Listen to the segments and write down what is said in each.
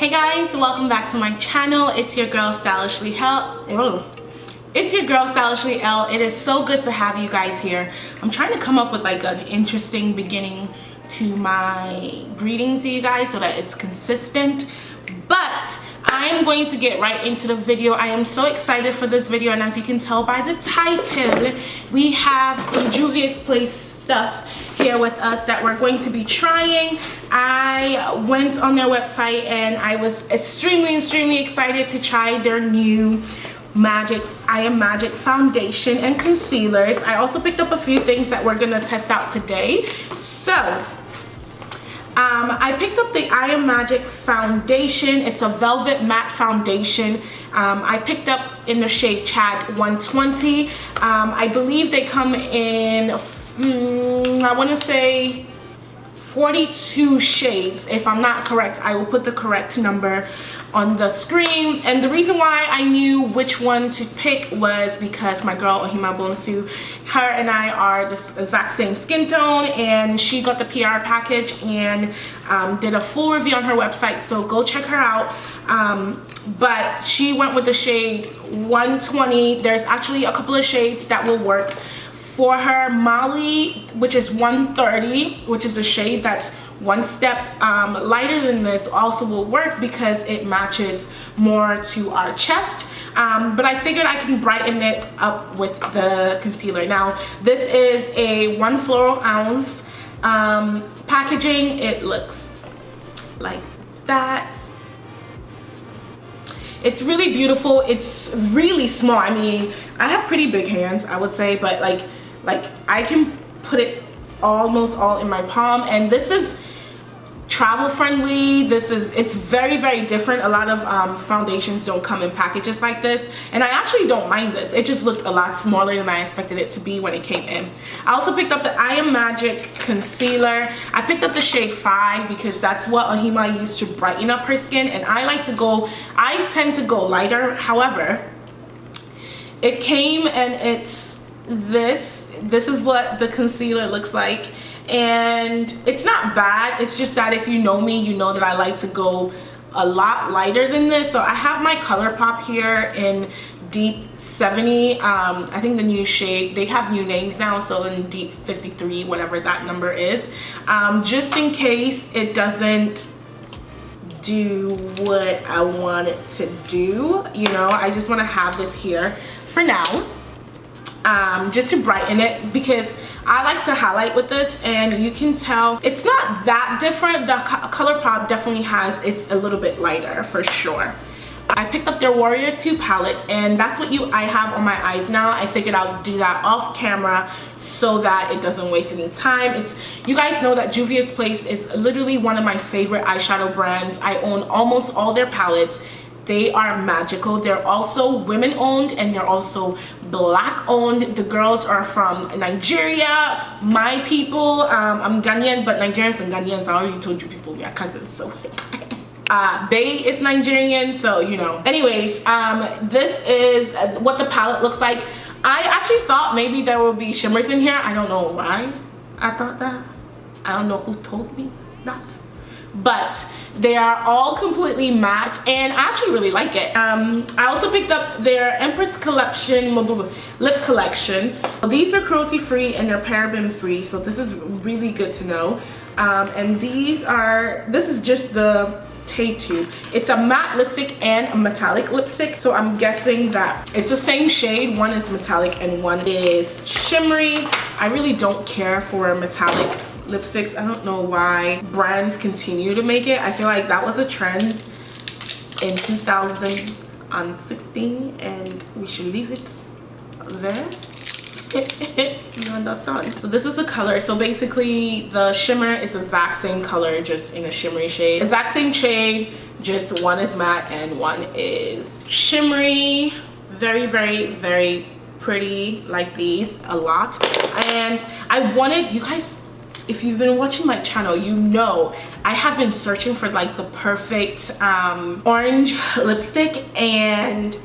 Hey guys, welcome back to my channel. It's your girl Stylishlyelle. It's your girl Stylishlyelle. It is so good to have you guys here. I'm trying to come up with like an interesting beginning to my greeting to you guys so that it's consistent, but I am going to get right into the video. I am so excited for this video, and as you can tell by the title, we have some Juvia's Place stuff here with us that we're going to be trying. I went on their website and I was extremely excited to try their new I Am Magic foundation and concealers. I also picked up a few things that we're gonna test out today. So I picked up the I Am Magic foundation. It's a velvet matte foundation. I picked up in the shade Chat 120. I believe they come in I want to say 42 shades. If I'm not correct, I will put the correct number on the screen. And the reason why I knew which one to pick was because my girl Ohima Bonsu, her and I are the exact same skin tone, and she got the PR package and did a full review on her website, so go check her out. But she went with the shade 120. There's actually a couple of shades that will work for her. Molly, which is 130, which is a shade that's one step lighter than this, also will work because it matches more to our chest. But I figured I can brighten it up with the concealer. Now, this is a 1 floral ounce packaging. It looks like that. It's really beautiful. It's really small. I mean, I have pretty big hands, I would say, but like I can put it almost all in my palm, and this is travel friendly. It's very different. A lot of foundations don't come in packages like this, and I actually don't mind this. It just looked a lot smaller than I expected it to be when it came in. I also picked up the I Am Magic concealer. I picked up the shade 5 because that's what Ohima used to brighten up her skin, and I tend to go lighter. However, it came and it's this is what the concealer looks like, and it's not bad. It's just that if you know me, you know that I like to go a lot lighter than this. So I have my ColourPop here in deep 70. I think the new shade, they have new names now, so in deep 53, whatever that number is, just in case it doesn't do what I want it to do. You know, I just want to have this here for now, just to brighten it, because I like to highlight with this, and you can tell it's not that different. The ColourPop definitely has, it's a little bit lighter for sure. I picked up their Warrior 2 palette, and that's what I have on my eyes now. I figured I'll do that off camera so that it doesn't waste any time. You guys know that Juvia's Place is literally one of my favorite eyeshadow brands. I own almost all their palettes. They are magical. They're also women owned, and they're also black owned. The girls are from Nigeria, my people. I'm Ghanaian, but Nigerians and Ghanaians, I already told you people, we are cousins, so Bay is Nigerian, so you know. Anyways, this is what the palette looks like. I actually thought maybe there would be shimmers in here. I don't know why I thought that. I don't know who told me that, but they are all completely matte, and I actually really like it. I also picked up their Empress collection lip collection. These are cruelty free and they're paraben free, so this is really good to know. And this is just the Tay Tube. It's a matte lipstick and a metallic lipstick, so I'm guessing that it's the same shade. One is metallic and one is shimmery. I really don't care for metallic lipsticks. I don't know why brands continue to make it. I feel like that was a trend in 2016, and we should leave it there. You understand? So this is the color. So basically the shimmer is the exact same color, just in a shimmery shade. Exact same shade, just one is matte and one is shimmery. Very pretty. Like these a lot. And I wanted you guys, if you've been watching my channel, you know I have been searching for like the perfect orange lipstick, and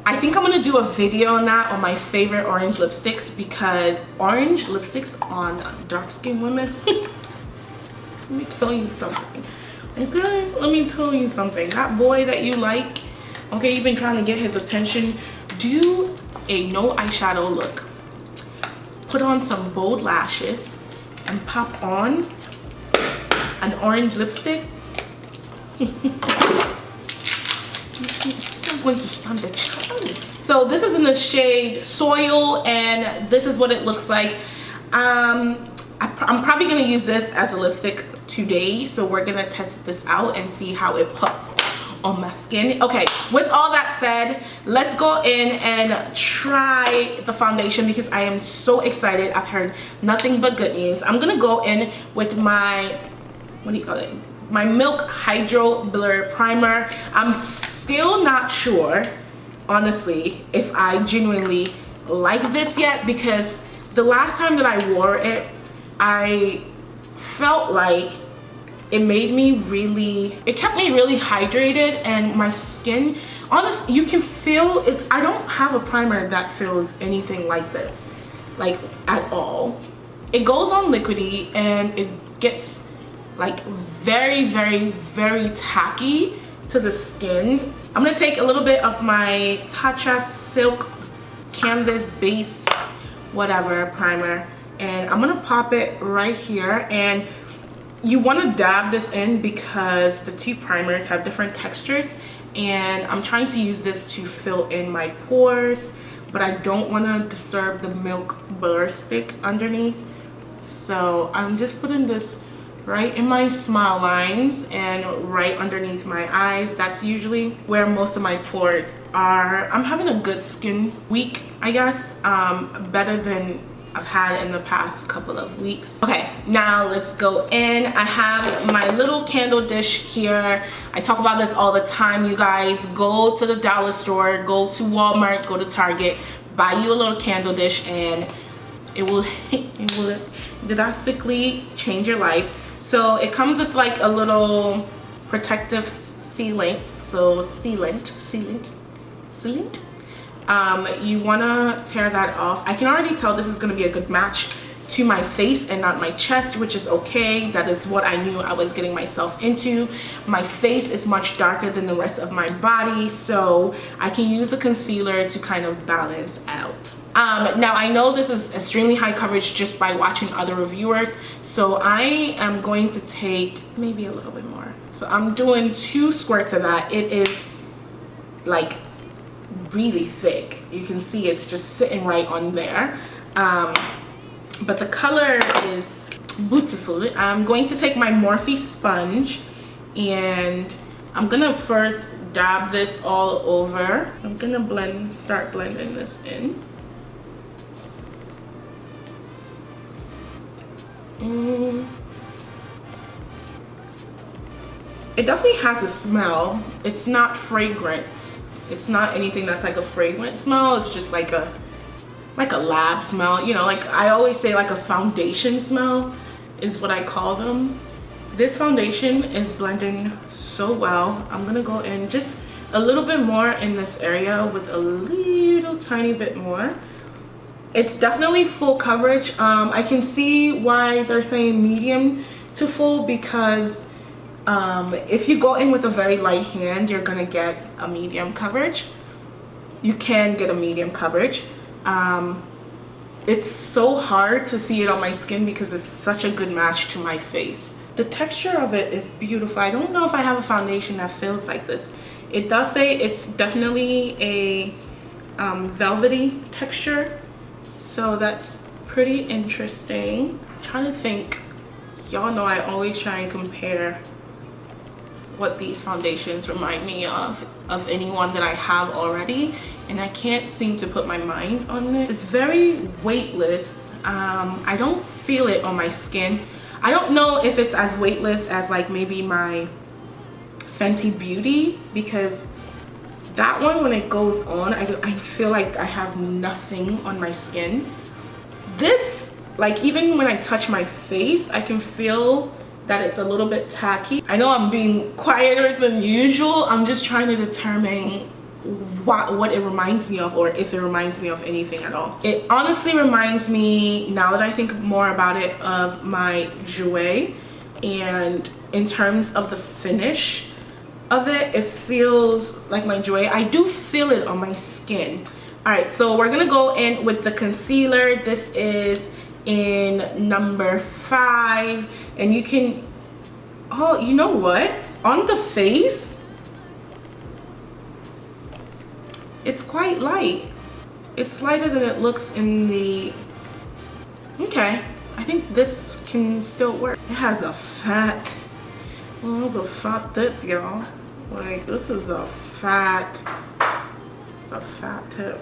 I think I'm gonna do a video on that, on my favorite orange lipsticks, because orange lipsticks on dark skinned women let me tell you something. Okay, let me tell you something. That boy that you like, okay, you've been trying to get his attention. Do a no eyeshadow look. Put on some bold lashes and pop on an orange lipstick. I'm going to stand the chance. So this is in the shade Soil, and this is what it looks like. I'm probably gonna use this as a lipstick today, so we're gonna test this out and see how it puts on my skin. Okay, with all that said, let's go in and try the foundation because I am so excited. I've heard nothing but good news. I'm gonna go in with my, what do you call it? My Milk Hydro Blur Primer. I'm still not sure, honestly, if I genuinely like this yet, because the last time that I wore it, I felt like it made me really, it kept me really hydrated, and my skin, honestly, you can feel it. I don't have a primer that feels anything like this, like at all. It goes on liquidy and it gets like very, very, very tacky to the skin. I'm gonna take a little bit of my Tatcha Silk Canvas Base whatever primer, and I'm gonna pop it right here. And you want to dab this in because the two primers have different textures, and I'm trying to use this to fill in my pores, but I don't want to disturb the Milk Blur stick underneath. So I'm just putting this right in my smile lines and right underneath my eyes. That's usually where most of my pores are. I'm having a good skin week, I guess, better than I've had in the past couple of weeks. Okay, now let's go in. I have my little candle dish here. I talk about this all the time, you guys. Go to the dollar store, go to Walmart, go to Target, buy you a little candle dish, and it will drastically change your life. So it comes with like a little protective sealant. So sealant. You want to tear that off. I can already tell this is going to be a good match to my face and not my chest, which is okay. That is what I knew I was getting myself into. My face is much darker than the rest of my body, so I can use a concealer to kind of balance out. Now I know this is extremely high coverage just by watching other reviewers, so I am going to take maybe a little bit more. So I'm doing 2 squirts of that. It is like really thick. You can see it's just sitting right on there. But the color is beautiful. I'm going to take my Morphe sponge and I'm gonna first dab this all over. I'm gonna start blending this in. It definitely has a smell. It's not fragrance. It's not anything that's like a fragrant smell. It's just like a lab smell, you know, like I always say, like a foundation smell is what I call them. This foundation is blending so well. I'm gonna go in just a little bit more in this area with a little tiny bit more. It's definitely full coverage. I can see why they're saying medium to full, because if you go in with a very light hand, you're gonna get a medium coverage. You can get a medium coverage. It's so hard to see it on my skin because it's such a good match to my face. The texture of it is beautiful. I don't know if I have a foundation that feels like this. It does say it's definitely a velvety texture, so that's pretty interesting. I'm trying to think. Y'all know I always try and compare what these foundations remind me of anyone that I have already, and I can't seem to put my mind on it. It's very weightless. I don't feel it on my skin. I don't know if it's as weightless as like maybe my Fenty Beauty, because that one, when it goes on, I feel like I have nothing on my skin. This, like, even when I touch my face, I can feel that it's a little bit tacky. I know I'm being quieter than usual. I'm just trying to determine what it reminds me of, or if it reminds me of anything at all. It honestly reminds me, now that I think more about it, of my Juvia and in terms of the finish of it, it feels like my Juvia. I do feel it on my skin. All right, so we're gonna go in with the concealer. This is in number 5, and you can, oh, you know what, on the face it's quite light. It's lighter than it looks in the, okay, I think this can still work. It has a fat, well, it's a fat tip, y'all. Like, this is a fat, it's a fat tip.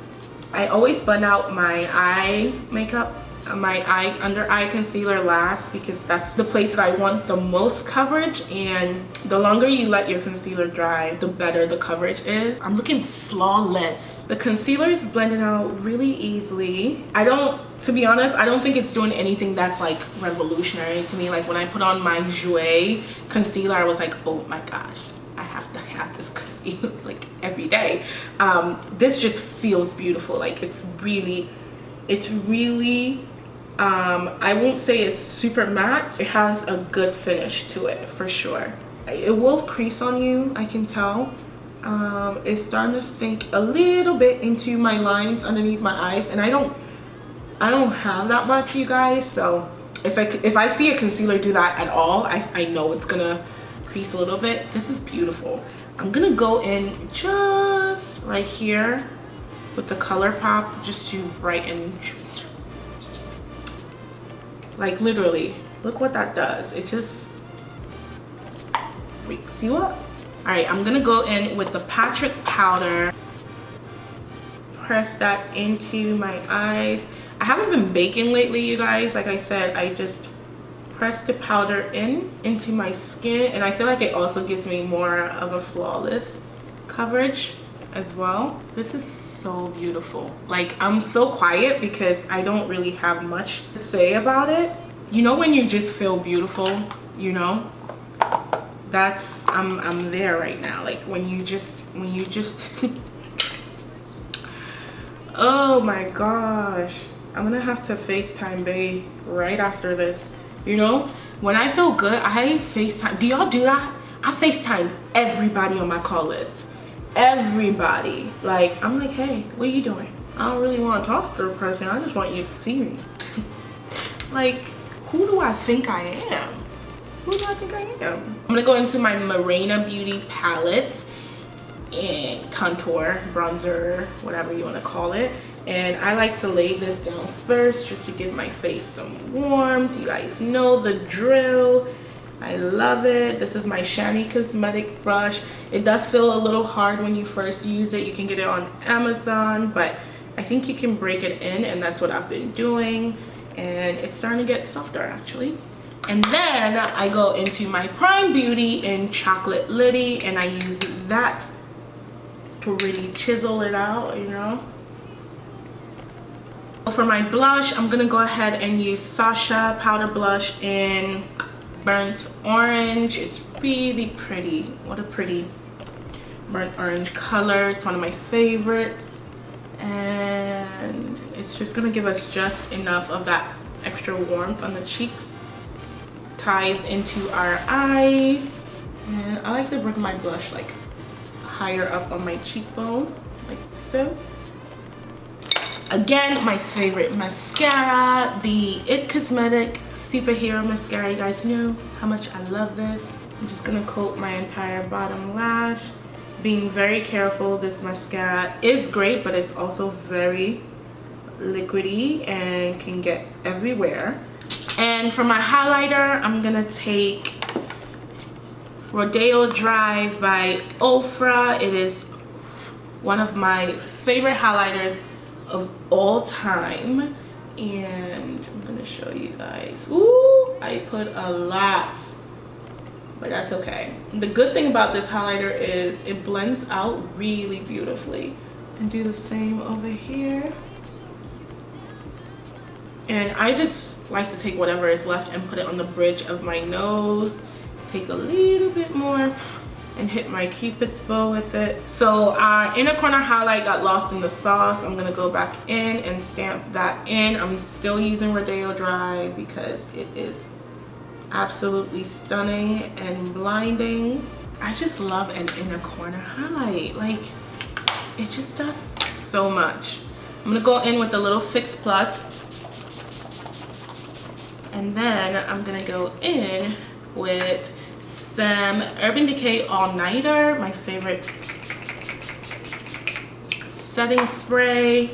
I always blend out my eye makeup, my under eye concealer last, because that's the place that I want the most coverage, and the longer you let your concealer dry, the better the coverage is. I'm looking flawless. The concealer is blended out really easily. To be honest, I don't think it's doing anything that's like revolutionary to me. Like when I put on my Juvia concealer, I was like, oh my gosh, I have to have this concealer like every day. This just feels beautiful. Like it's really I won't say it's super matte. It has a good finish to it for sure. It will crease on you, I can tell. It's starting to sink a little bit into my lines underneath my eyes, and I don't have that much, you guys, so if I see a concealer do that at all, I know it's gonna crease a little bit. This is beautiful. I'm gonna go in just right here with the Color Pop just to brighten. Like literally, look what that does. It just wakes you up. All right, I'm gonna go in with the Patrick powder. Press that into my eyes. I haven't been baking lately, you guys. Like I said, I just press the powder into my skin, and I feel like it also gives me more of a flawless coverage as well. This is so beautiful. Like, I'm so quiet because I don't really have much to say about it. You know when you just feel beautiful, you know? That's, I'm there right now. Like when you just oh my gosh. I'm gonna have to FaceTime Bae right after this. You know, when I feel good, I FaceTime. Do y'all do that? I FaceTime everybody on my call list. Everybody. Like, I'm like, hey, what are you doing? I don't really want to talk to a person. I just want you to see me. Like, who do I think I am? Who do I think I am? I'm gonna go into my Morena Beauty palette and contour, bronzer, whatever you want to call it. And I like to lay this down first just to give my face some warmth. You guys know the drill. I love it. This is my Shani Cosmetic brush. It does feel a little hard when you first use it. You can get it on Amazon, but I think you can break it in, and that's what I've been doing. And it's starting to get softer actually. And then I go into my Prime Beauty in Chocolate Liddy, and I use that to really chisel it out, you know. For my blush, I'm gonna go ahead and use Sasha powder blush in Burnt Orange. It's really pretty. What a pretty burnt orange color. It's one of my favorites, and it's just gonna give us just enough of that extra warmth on the cheeks. Ties into our eyes, and I like to bring my blush like higher up on my cheekbone, like so. Again, my favorite mascara, the It Cosmetic Superhero Mascara. You guys know how much I love this. I'm just gonna coat my entire bottom lash. Being very careful. This mascara is great, but it's also very liquidy and can get everywhere. And for my highlighter, I'm gonna take Rodeo Drive by Ofra. It is one of my favorite highlighters of all time, and I'm gonna show you guys. Ooh, I put a lot, but that's okay. The good thing about this highlighter is it blends out really beautifully. And do the same over here. And I just like to take whatever is left and put it on the bridge of my nose. Take a little bit more and hit my Cupid's bow with it. So our inner corner highlight got lost in the sauce. I'm gonna go back in and stamp that in. I'm still using Rodeo Drive because it is Absolutely stunning and blinding. I just love an inner corner highlight. Like, it just does so much. I'm gonna go in with a little Fix Plus. And then I'm gonna go in with some Urban Decay All Nighter, my favorite setting spray.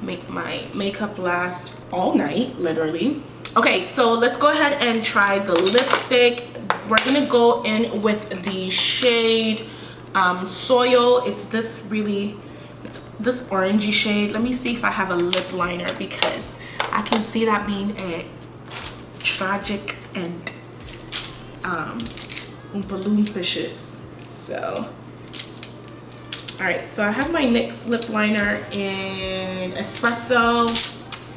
Make my makeup last all night, literally. Okay, so let's go ahead and try the lipstick. We're gonna go in with the shade Soil. It's this orangey shade. Let me see if I have a lip liner, because I can see that being a tragic and oompa-loompa-cious. So, all right, so I have my NYX lip liner in Espresso.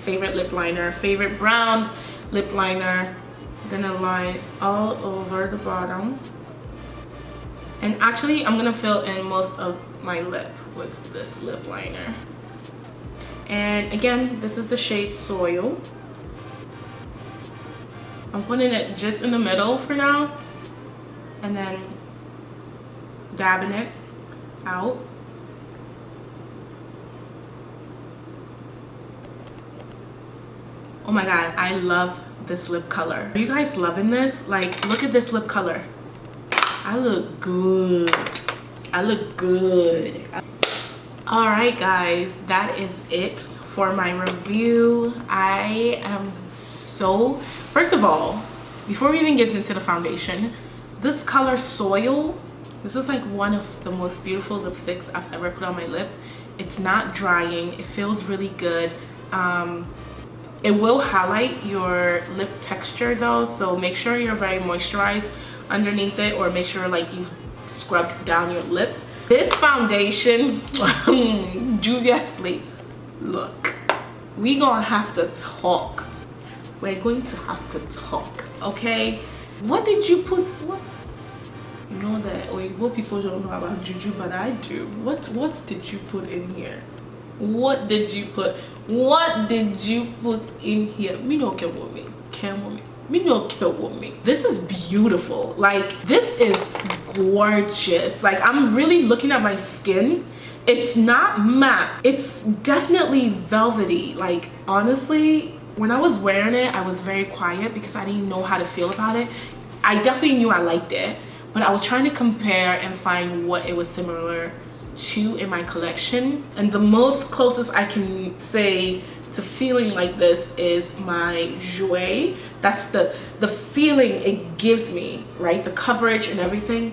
Favorite lip liner, favorite brown lip liner. I'm gonna line all over the bottom. And actually, I'm gonna fill in most of my lip with this lip liner. And again, this is the shade Soil. I'm putting it just in the middle for now, and then dabbing it out. Oh my god, I love this lip color. Are you guys loving this? Like, look at this lip color. I look good. I look good. All right, guys, that is it for my review. I am so, first of all, before we even get into the foundation, this color Soil, this is like one of the most beautiful lipsticks I've ever put on my lip. It's not drying. It feels really good. It will highlight your lip texture though, so make sure you're very moisturized underneath it, or make sure like you scrubbed down your lip. This foundation, Juvia's Place, look, we gonna have to talk. We're going to have to talk, okay? What did you put, you know that Oyibo people don't know about Juju, but I do. What did you put in here? What did you put? What did you put in here? Me no care with me. Care with me. Me no care with me. This is beautiful. Like, this is gorgeous. Like, I'm really looking at my skin. It's not matte. It's definitely velvety. Like, honestly, when I was wearing it, I was very quiet because I didn't know how to feel about it. I definitely knew I liked it, but I was trying to compare and find what it was similar to in my collection, and the most closest I can say to feeling like this is my Jouer. That's the feeling it gives me, right? The coverage and everything,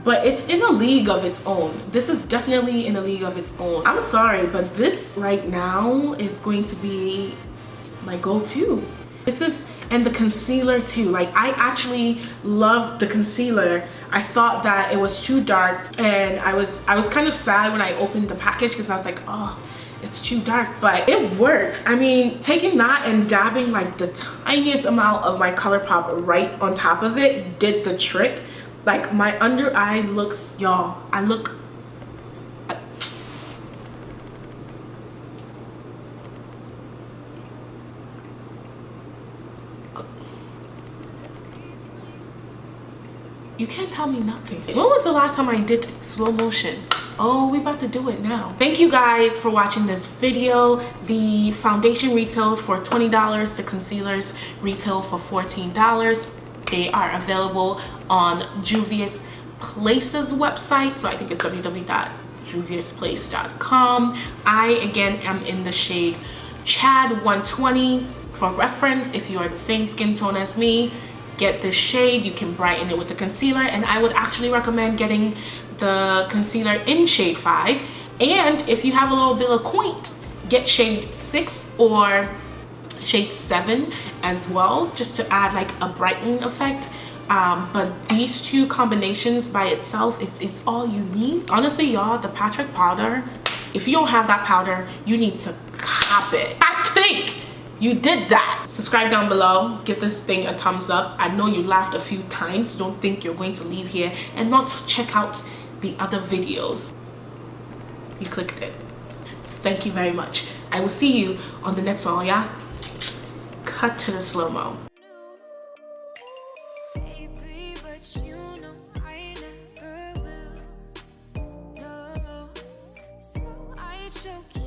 but it's in a league of its own. This is definitely in a league of its own. I'm sorry, but this right now is going to be my go-to. This is, and the concealer too. Like, I actually loved the concealer. I thought that it was too dark, and I was kind of sad when I opened the package because I was like, oh, it's too dark, but it works. I mean, taking that and dabbing like the tiniest amount of my ColourPop right on top of it did the trick. Like, my under eye looks, y'all, I look, you can't tell me nothing. When was the last time I did slow motion? Oh, we about to do it now. Thank you guys for watching this video. The foundation retails for $20. The concealers retail for $14. They are available on Juvia's Place's website. So I think it's www.juviasplace.com. I, again, am in the shade Chad 120. For reference, if you are the same skin tone as me, get this shade. You can brighten it with the concealer, and I would actually recommend getting the concealer in shade 5. And if you have a little bit of point, get shade 6 or shade 7 as well, just to add like a brightening effect. But these two combinations by itself, it's all you need. Honestly, y'all, the Patrick powder, if you don't have that powder, you need to cop it. Patrick, you did that. Subscribe down below, give this thing a thumbs up. I know you laughed a few times. Don't think you're going to leave here and not check out the other videos. You clicked it. Thank you very much. I will see you on the next one, yeah? Cut to the slow-mo. baby, but you know I never will. No, so I choke you.